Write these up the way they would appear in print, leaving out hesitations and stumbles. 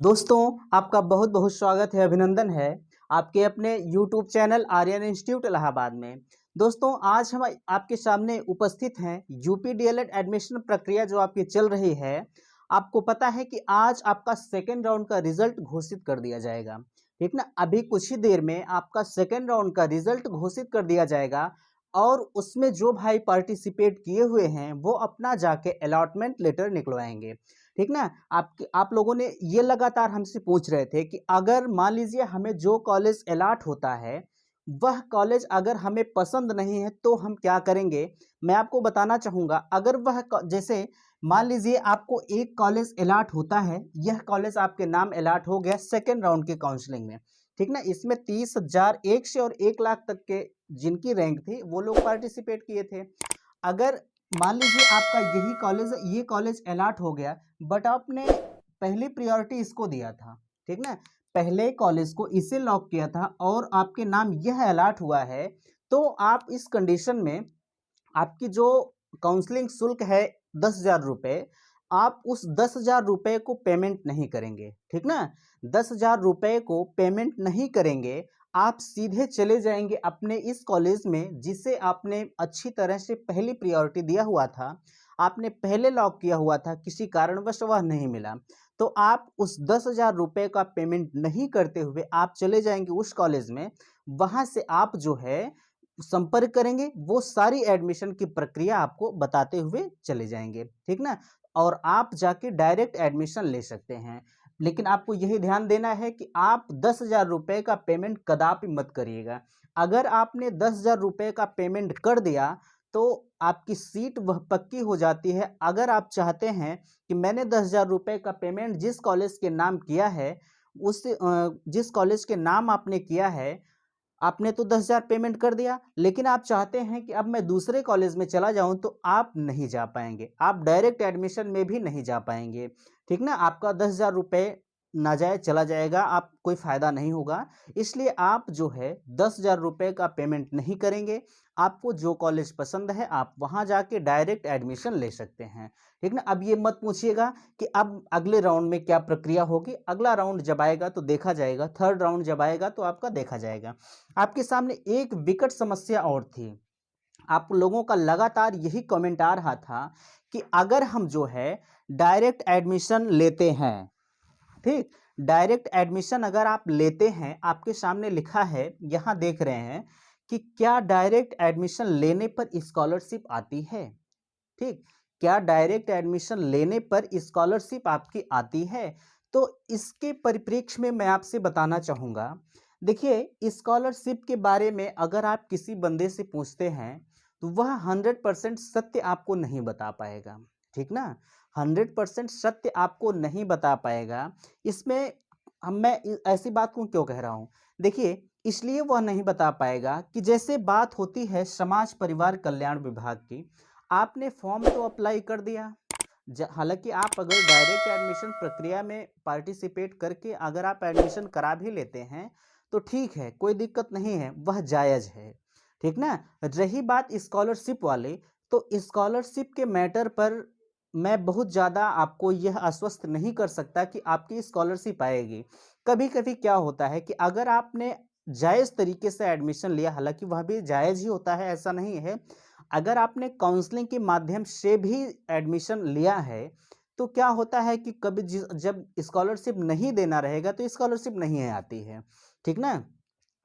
दोस्तों, आपका बहुत बहुत स्वागत है, अभिनंदन है आपके अपने YouTube channel Aryan Institute Allahabad में। दोस्तों, आज हम आपके सामने उपस्थित हैं। यूपी डीएलएड एडमिशन प्रक्रिया जो आपकी चल रही है, आपको पता है कि आज आपका सेकेंड राउंड का रिजल्ट घोषित कर दिया जाएगा। ठीक ना, अभी कुछ ही देर में आपका सेकेंड राउंड का रिजल्ट घोषित कर दिया जाएगा और उसमें जो भाई पार्टिसिपेट किए हुए हैं वो अपना जाके अलॉटमेंट लेटर निकलवाएंगे। ठीक ना, आप लोगों ने ये लगातार हमसे पूछ रहे थे कि अगर मान लीजिए हमें जो कॉलेज अलॉट होता है वह कॉलेज अगर हमें पसंद नहीं है तो हम क्या करेंगे। मैं आपको बताना चाहूँगा, अगर जैसे मान लीजिए आपको एक कॉलेज अलॉट होता है, यह कॉलेज आपके नाम अलॉट हो गया सेकेंड राउंड की काउंसलिंग में। ठीक ना, इसमें 30,000 एक से और 1 लाख तक के जिनकी रैंक थी वो लोग पार्टिसिपेट किए थे। अगर मान लीजिए आपका यही कॉलेज ये कॉलेज अलॉट हो गया, बट आपने पहली प्रायोरिटी इसको दिया था। ठीक ना, पहले कॉलेज को इसे लॉक किया था और आपके नाम यह अलॉट हुआ है, तो आप इस कंडीशन में आपकी जो काउंसलिंग शुल्क है 10,000 रुपये, आप उस 10,000 रुपये को पेमेंट नहीं करेंगे। ठीक ना, 10,000 रुपये को पेमेंट नहीं करेंगे, आप सीधे चले जाएंगे अपने इस कॉलेज में जिसे आपने अच्छी तरह से पहली प्रायोरिटी दिया हुआ था, आपने पहले लॉक किया हुआ था, किसी कारणवश वह नहीं मिला, तो आप उस 10,000 रुपये का पेमेंट नहीं करते हुए आप चले जाएंगे उस कॉलेज में। वहां से आप जो है संपर्क करेंगे, वो सारी एडमिशन की प्रक्रिया आपको बताते हुए चले जाएंगे। ठीक ना, और आप जाके डायरेक्ट एडमिशन ले सकते हैं। लेकिन आपको यही ध्यान देना है कि आप 10,000 रुपये का पेमेंट कदापि मत करिएगा। अगर आपने 10,000 रुपये का पेमेंट कर दिया तो आपकी सीट वह पक्की हो जाती है। अगर आप चाहते हैं कि मैंने 10,000 रुपये का पेमेंट जिस कॉलेज के नाम किया है, जिस कॉलेज के नाम आपने किया है, आपने तो 10,000 पेमेंट कर दिया, लेकिन आप चाहते हैं कि अब मैं दूसरे कॉलेज में चला जाऊं, तो आप नहीं जा पाएंगे, आप डायरेक्ट एडमिशन में भी नहीं जा पाएंगे। ठीक ना, आपका 10,000 रुपये नाजायज चला जाएगा, आप कोई फ़ायदा नहीं होगा। इसलिए आप जो है 10,000 रुपये का पेमेंट नहीं करेंगे। आपको जो कॉलेज पसंद है आप वहां जाके डायरेक्ट एडमिशन ले सकते हैं। ठीक ना, अब ये मत पूछिएगा कि अब अगले राउंड में क्या प्रक्रिया होगी। अगला राउंड जब आएगा तो देखा जाएगा, थर्ड राउंड जब आएगा तो आपका देखा जाएगा। आपके सामने एक विकट समस्या और थी। आप लोगों का लगातार यही कमेंट आ रहा था कि अगर हम जो है डायरेक्ट एडमिशन लेते हैं, ठीक, डायरेक्ट एडमिशन अगर आप लेते हैं, आपके सामने लिखा है, यहां देख रहे हैं कि क्या डायरेक्ट एडमिशन लेने पर स्कॉलरशिप आती है। ठीक, क्या डायरेक्ट एडमिशन लेने पर स्कॉलरशिप आपकी आती है। तो इसके परिप्रेक्ष्य में मैं आपसे बताना चाहूँगा। देखिए, स्कॉलरशिप के बारे में अगर आप किसी बंदे से पूछते हैं तो वह 100% सत्य आपको नहीं बता पाएगा। ठीक ना, 100% सत्य आपको नहीं बता पाएगा। इसमें मैं ऐसी बात को क्यों कह रहा हूँ, देखिए, इसलिए वह नहीं बता पाएगा कि जैसे बात होती है समाज परिवार कल्याण विभाग की, आपने फॉर्म तो अप्लाई कर दिया। हालांकि आप अगर डायरेक्ट एडमिशन प्रक्रिया में पार्टिसिपेट करके अगर आप एडमिशन करा भी लेते हैं तो ठीक है, कोई दिक्कत नहीं है, वह जायज़ है। ठीक ना, रही बात स्कॉलरशिप वाली, तो स्कॉलरशिप के मैटर पर मैं बहुत ज़्यादा आपको यह आश्वस्त नहीं कर सकता कि आपकी स्कॉलरशिप आएगी। कभी कभी क्या होता है कि अगर आपने जायज़ तरीके से एडमिशन लिया, हालांकि वह भी जायज़ ही होता है, ऐसा नहीं है, अगर आपने काउंसलिंग के माध्यम से भी एडमिशन लिया है, तो क्या होता है कि कभी जब स्कॉलरशिप नहीं देना रहेगा तो स्कॉलरशिप नहीं आती है। ठीक ना,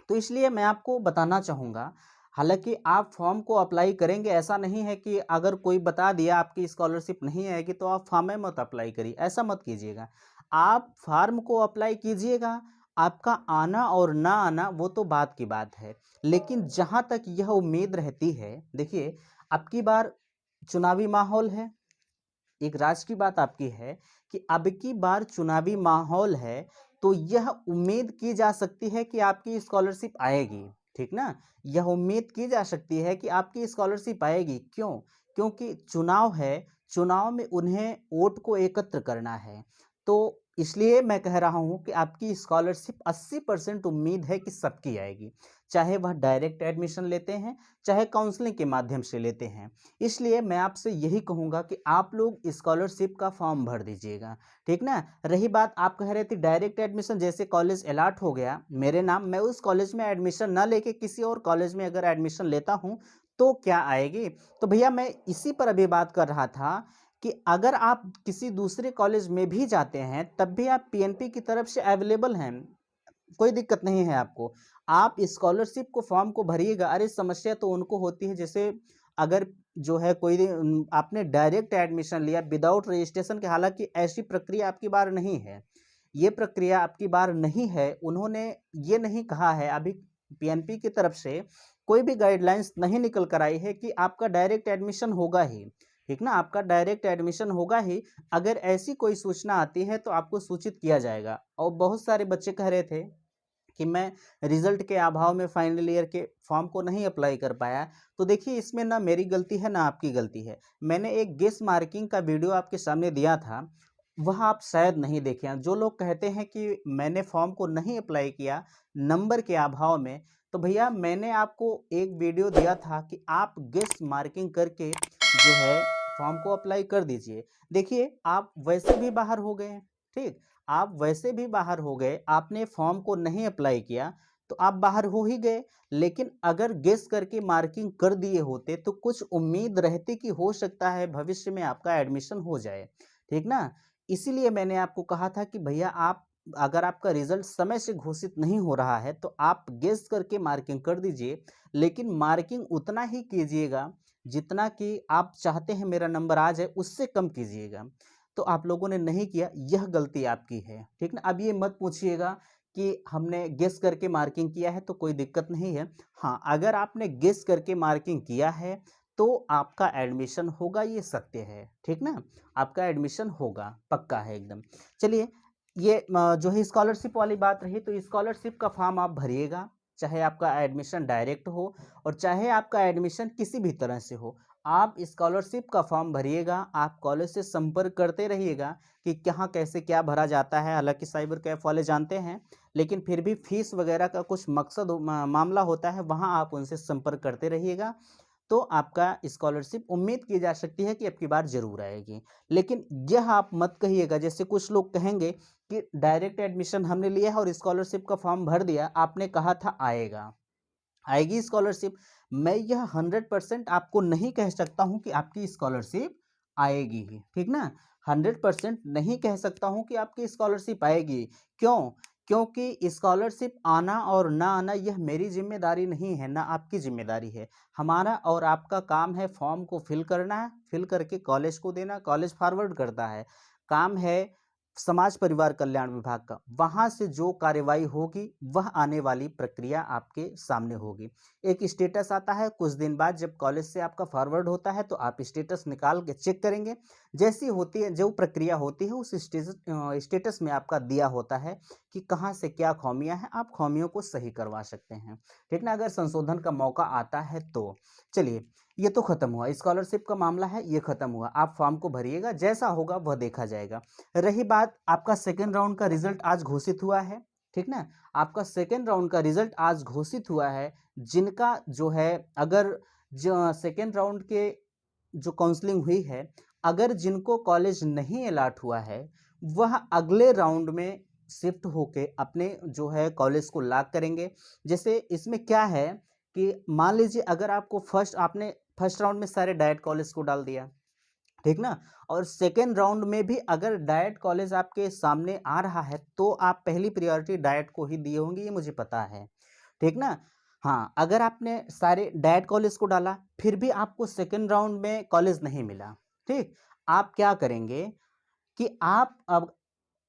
तो इसलिए मैं आपको बताना चाहूँगा, हालाँकि आप फॉर्म को अप्लाई करेंगे, ऐसा नहीं है कि अगर कोई बता दिया आपकी स्कॉलरशिप नहीं आएगी तो आप फॉर्म में मत अप्लाई करिए, ऐसा मत कीजिएगा। आप फॉर्म को अप्लाई कीजिएगा, आपका आना और ना आना वो तो बात की बात है। लेकिन जहाँ तक यह उम्मीद रहती है, देखिए, अब की बार चुनावी माहौल है, एक राज की बात आपकी है कि अब की बार चुनावी माहौल है, तो यह उम्मीद की जा सकती है कि आपकी स्कॉलरशिप आएगी। ठीक ना, यह उम्मीद की जा सकती है कि आपकी स्कॉलरशिप आएगी। क्यों? क्योंकि चुनाव है, चुनाव में उन्हें वोट को एकत्र करना है। तो इसलिए मैं कह रहा हूँ कि आपकी स्कॉलरशिप 80% उम्मीद है कि सबकी आएगी, चाहे वह डायरेक्ट एडमिशन लेते हैं, चाहे काउंसलिंग के माध्यम से लेते हैं। इसलिए मैं आपसे यही कहूँगा कि आप लोग स्कॉलरशिप का फॉर्म भर दीजिएगा, ठीक ना। रही बात, आप कह रहे थे डायरेक्ट एडमिशन, जैसे कॉलेज अलॉट हो गया मेरे नाम, मैं उस कॉलेज में एडमिशन ना लेके किसी और कॉलेज में अगर एडमिशन लेता हूँ तो क्या आएगी? तो भैया मैं इसी पर अभी बात कर रहा था कि अगर आप किसी दूसरे कॉलेज में भी जाते हैं तब भी आप पीएनपी की तरफ से अवेलेबल हैं, कोई दिक्कत नहीं है आपको। आप स्कॉलरशिप को फॉर्म को भरिएगा। अरे समस्या तो उनको होती है, जैसे अगर जो है कोई आपने डायरेक्ट एडमिशन लिया विदाउट रजिस्ट्रेशन के, हालांकि ऐसी प्रक्रिया आपकी बार नहीं है, ये प्रक्रिया आपकी बार नहीं है। उन्होंने ये नहीं कहा है अभी, पीएनपी की तरफ से कोई भी गाइडलाइंस नहीं निकल कर आई है कि आपका डायरेक्ट एडमिशन होगा ही, ठीक ना, आपका डायरेक्ट एडमिशन होगा ही। अगर ऐसी कोई सूचना आती है तो आपको सूचित किया जाएगा। और बहुत सारे बच्चे कह रहे थे कि मैं रिजल्ट के अभाव में फाइनल ईयर के फॉर्म को नहीं अप्लाई कर पाया। तो देखिए, इसमें ना मेरी गलती है ना आपकी गलती है। मैंने एक गेस मार्किंग का वीडियो आपके सामने दिया था, वह आप शायद नहीं देखे हैं। जो लोग कहते हैं कि मैंने फॉर्म को नहीं अप्लाई किया नंबर के अभाव में, तो भैया मैंने आपको एक वीडियो दिया था कि आप गेस मार्किंग करके जो है फॉर्म को अप्लाई कर दीजिए। देखिए, आप वैसे भी बाहर हो गए हैं, ठीक, आप वैसे भी बाहर हो गए, आपने फॉर्म को नहीं अप्लाई किया तो आप बाहर हो ही गए। लेकिन अगर गेस करके मार्किंग कर दिए होते तो कुछ उम्मीद रहती कि हो सकता है भविष्य में आपका एडमिशन हो जाए, ठीक ना। इसीलिए मैंने आपको कहा था कि भैया आप, अगर आपका रिजल्ट समय से घोषित नहीं हो रहा है तो आप गेस करके मार्किंग कर दीजिए, लेकिन मार्किंग उतना ही कीजिएगा जितना कि आप चाहते हैं मेरा नंबर आ जाए, उससे कम कीजिएगा। तो आप लोगों ने नहीं किया, यह गलती आपकी है, ठीक ना। अब ये मत पूछिएगा कि हमने गेस करके मार्किंग किया है, तो कोई दिक्कत नहीं है। हाँ, अगर आपने गेस करके मार्किंग किया है तो आपका एडमिशन होगा, ये सत्य है, ठीक ना। आपका एडमिशन होगा, पक्का है एकदम। चलिए, ये जो है स्कॉलरशिप वाली बात रही, तो स्कॉलरशिप का फॉर्म आप भरिएगा, चाहे आपका एडमिशन डायरेक्ट हो और चाहे आपका एडमिशन किसी भी तरह से हो। आप स्कॉलरशिप का फॉर्म भरिएगा, आप कॉलेज से संपर्क करते रहिएगा कि कहाँ कैसे क्या भरा जाता है। हालांकि साइबर कैफ वाले जानते हैं, लेकिन फिर भी फीस वगैरह का कुछ मकसद मामला होता है, वहाँ आप उनसे संपर्क करते रहिएगा। तो आपका स्कॉलरशिप उम्मीद की जा सकती है कि अब की बार ज़रूर आएगी। लेकिन यह आप मत कहिएगा, जैसे कुछ लोग कहेंगे कि डायरेक्ट एडमिशन हमने लिया है और स्कॉलरशिप का फॉर्म भर दिया, आपने कहा था आएगा, आएगी स्कॉलरशिप। मैं यह 100% आपको नहीं कह सकता हूं कि आपकी स्कॉलरशिप आएगी ही, ठीक ना। 100% नहीं कह सकता हूं कि आपकी स्कॉलरशिप आएगी। क्यों? क्योंकि स्कॉलरशिप आना और ना आना यह मेरी जिम्मेदारी नहीं है, ना आपकी जिम्मेदारी है। हमारा और आपका काम है फॉर्म को फिल करना, फिल करके कॉलेज को देना, कॉलेज फॉरवर्ड करता है। काम है समाज परिवार कल्याण विभाग का, वहां से जो कार्यवाही होगी वह आने वाली प्रक्रिया आपके सामने होगी। एक स्टेटस आता है, कुछ दिन बाद जब कॉलेज से आपका फॉरवर्ड होता है तो आप स्टेटस निकाल के चेक करेंगे। जैसी होती है जो प्रक्रिया होती है, उस स्टेटस में आपका दिया होता है कि कहाँ से क्या खामियां हैं, आप खामियों को सही करवा सकते हैं, ठीक ना, अगर संशोधन का मौका आता है तो। चलिए, ये तो खत्म हुआ, स्कॉलरशिप का मामला है, ये खत्म हुआ। आप फॉर्म को भरिएगा, जैसा होगा वह देखा जाएगा। रही बात, आपका सेकेंड राउंड का रिजल्ट आज घोषित हुआ है, ठीक ना। आपका सेकेंड राउंड का रिजल्ट आज घोषित हुआ है। जिनका जो है, अगर जो सेकेंड राउंड के जो काउंसलिंग हुई है, अगर जिनको कॉलेज नहीं अलॉट हुआ है, वह अगले राउंड में शिफ्ट होके अपने जो है कॉलेज को लॉक करेंगे। जैसे इसमें क्या है कि मान लीजिए अगर आपको आपने फर्स्ट राउंड में सारे डाइट कॉलेज को डाल दिया, ठीक ना, और सेकेंड राउंड में भी अगर डाइट कॉलेज आपके सामने आ रहा है तो आप पहली प्रायोरिटी डाइट को ही दिए होंगे, ये मुझे पता है, ठीक ना। हाँ, अगर आपने सारे डाइट कॉलेज को डाला फिर भी आपको सेकेंड राउंड में कॉलेज नहीं मिला, ठीक, आप क्या करेंगे कि आप अब,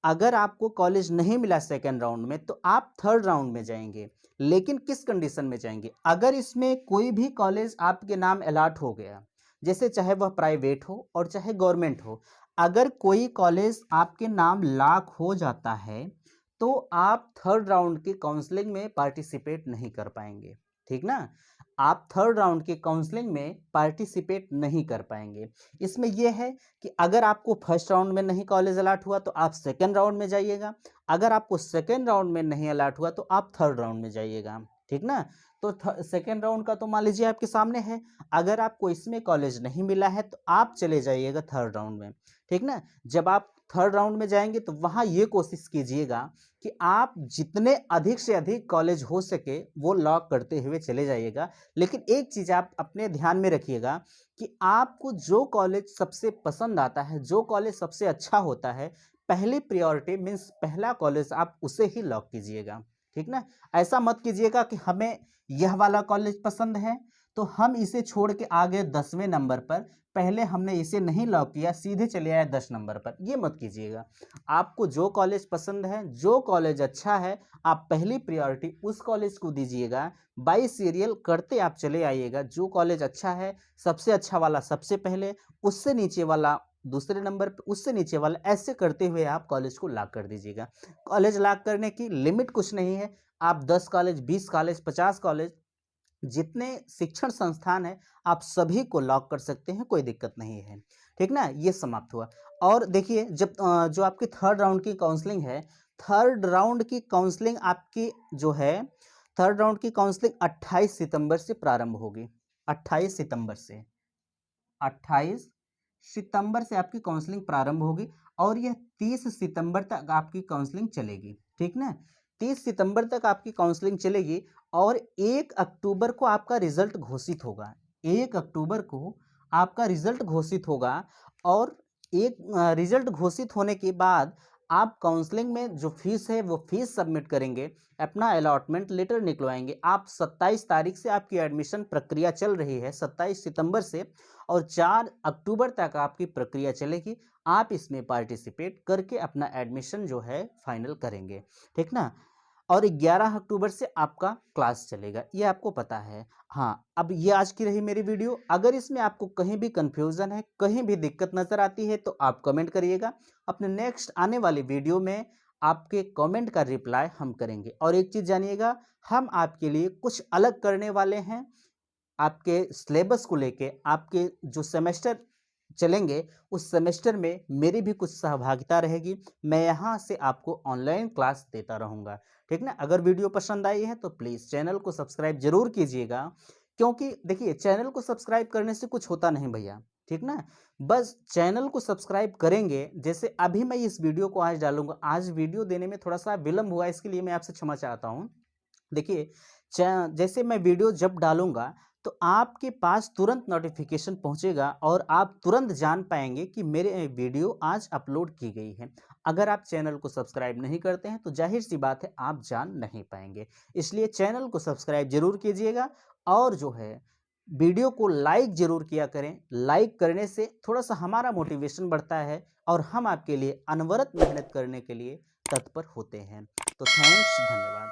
अगर आपको कॉलेज नहीं मिला सेकेंड राउंड में तो आप थर्ड राउंड में जाएंगे। लेकिन किस कंडीशन में जाएंगे? अगर इसमें कोई भी कॉलेज आपके नाम अलॉट हो गया, जैसे चाहे वह प्राइवेट हो और चाहे गवर्नमेंट हो, अगर कोई कॉलेज आपके नाम लॉक हो जाता है तो आप थर्ड राउंड की काउंसलिंग में पार्टिसिपेट नहीं कर पाएंगे, ठीक ना। आप थर्ड राउंड के काउंसलिंग में पार्टिसिपेट नहीं कर पाएंगे। इसमें यह है कि अगर आपको फर्स्ट राउंड में नहीं कॉलेज अलाट हुआ तो आप सेकेंड राउंड में जाइएगा, अगर आपको सेकेंड राउंड में नहीं अलाट हुआ तो आप थर्ड राउंड में जाइएगा, ठीक ना। तो सेकेंड राउंड का तो मान लीजिए आपके सामने है, अगर आपको इसमें कॉलेज नहीं मिला है तो आप चले जाइएगा थर्ड राउंड में, ठीक ना। जब आप थर्ड राउंड में जाएंगे तो वहाँ ये कोशिश कीजिएगा कि आप जितने अधिक से अधिक कॉलेज हो सके वो लॉक करते हुए चले जाइएगा। लेकिन एक चीज़ आप अपने ध्यान में रखिएगा कि आपको जो कॉलेज सबसे पसंद आता है, जो कॉलेज सबसे अच्छा होता है, पहली प्रायोरिटी मीन्स पहला कॉलेज आप उसे ही लॉक कीजिएगा, ठीक ना। ऐसा मत कीजिएगा कि हमें यह वाला कॉलेज पसंद है तो हम इसे छोड़ के आ गए 10वें नंबर पर, पहले हमने इसे नहीं लॉक किया सीधे चले आए 10 नंबर पर, ये मत कीजिएगा। आपको जो कॉलेज पसंद है, जो कॉलेज अच्छा है, आप पहली प्रायोरिटी उस कॉलेज को दीजिएगा। बाई सीरियल करते आप चले आइएगा, जो कॉलेज अच्छा है सबसे अच्छा वाला सबसे पहले, उससे नीचे वाला दूसरे नंबर पर, उससे नीचे वाला, ऐसे करते हुए आप कॉलेज को लॉक कर दीजिएगा। कॉलेज लॉक करने की लिमिट कुछ नहीं है, आप 10 कॉलेज, 20 कॉलेज, 50 कॉलेज, जितने शिक्षण संस्थान है आप सभी को लॉक कर सकते हैं, कोई दिक्कत नहीं है, ठीक ना। ये समाप्त हुआ। और देखिए जब जो आपकी थर्ड राउंड की काउंसलिंग है, थर्ड राउंड की काउंसलिंग आपकी जो है, थर्ड राउंड की काउंसलिंग 28 सितंबर से प्रारंभ होगी। 28 सितंबर से 28 सितंबर से आपकी काउंसलिंग प्रारंभ होगी और यह 30 सितंबर तक आपकी काउंसलिंग चलेगी, ठीक ना। 30 सितंबर तक आपकी काउंसलिंग चलेगी और 1 अक्टूबर को आपका रिजल्ट घोषित होगा। 1 अक्टूबर को आपका रिजल्ट घोषित होगा और एक रिजल्ट घोषित होने के बाद आप काउंसलिंग में जो फीस है वो फीस सबमिट करेंगे, अपना अलॉटमेंट लेटर निकलवाएंगे। आप 27 तारीख से आपकी एडमिशन प्रक्रिया चल रही है, 27 सितंबर से, और 4 अक्टूबर तक आपकी प्रक्रिया चलेगी। आप इसमें पार्टिसिपेट करके अपना एडमिशन जो है फाइनल करेंगे, ठीक ना। और 11 अक्टूबर से आपका क्लास चलेगा, ये आपको पता है। हाँ, अब ये आज की रही मेरी वीडियो। अगर इसमें आपको कहीं भी कंफ्यूजन है, कहीं भी दिक्कत नज़र आती है तो आप कमेंट करिएगा। अपने नेक्स्ट आने वाली वीडियो में आपके कमेंट का रिप्लाई हम करेंगे। और एक चीज़ जानिएगा, हम आपके लिए कुछ अलग करने वाले हैं। आपके सिलेबस को लेके आपके जो सेमेस्टर चलेंगे उस सेमेस्टर में मेरी भी कुछ सहभागिता रहेगी। मैं यहाँ से आपको ऑनलाइन क्लास देता रहूँगा, ठीक ना। अगर वीडियो पसंद आई है तो प्लीज़ चैनल को सब्सक्राइब जरूर कीजिएगा, क्योंकि देखिए चैनल को सब्सक्राइब करने से कुछ होता नहीं भैया, ठीक ना। बस चैनल को सब्सक्राइब करेंगे, जैसे अभी मैं इस वीडियो को आज डालूंगा, आज वीडियो देने में थोड़ा सा विलम्ब हुआ, इसके लिए मैं आपसे क्षमा चाहता हूँ। देखिए जैसे मैं वीडियो जब डालूंगा तो आपके पास तुरंत नोटिफिकेशन पहुंचेगा और आप तुरंत जान पाएंगे कि मेरे वीडियो आज अपलोड की गई है। अगर आप चैनल को सब्सक्राइब नहीं करते हैं तो जाहिर सी बात है आप जान नहीं पाएंगे। इसलिए चैनल को सब्सक्राइब जरूर कीजिएगा और जो है वीडियो को लाइक जरूर किया करें। लाइक करने से थोड़ा सा हमारा मोटिवेशन बढ़ता है और हम आपके लिए अनवरत मेहनत करने के लिए तत्पर होते हैं। तो थैंक्स, धन्यवाद।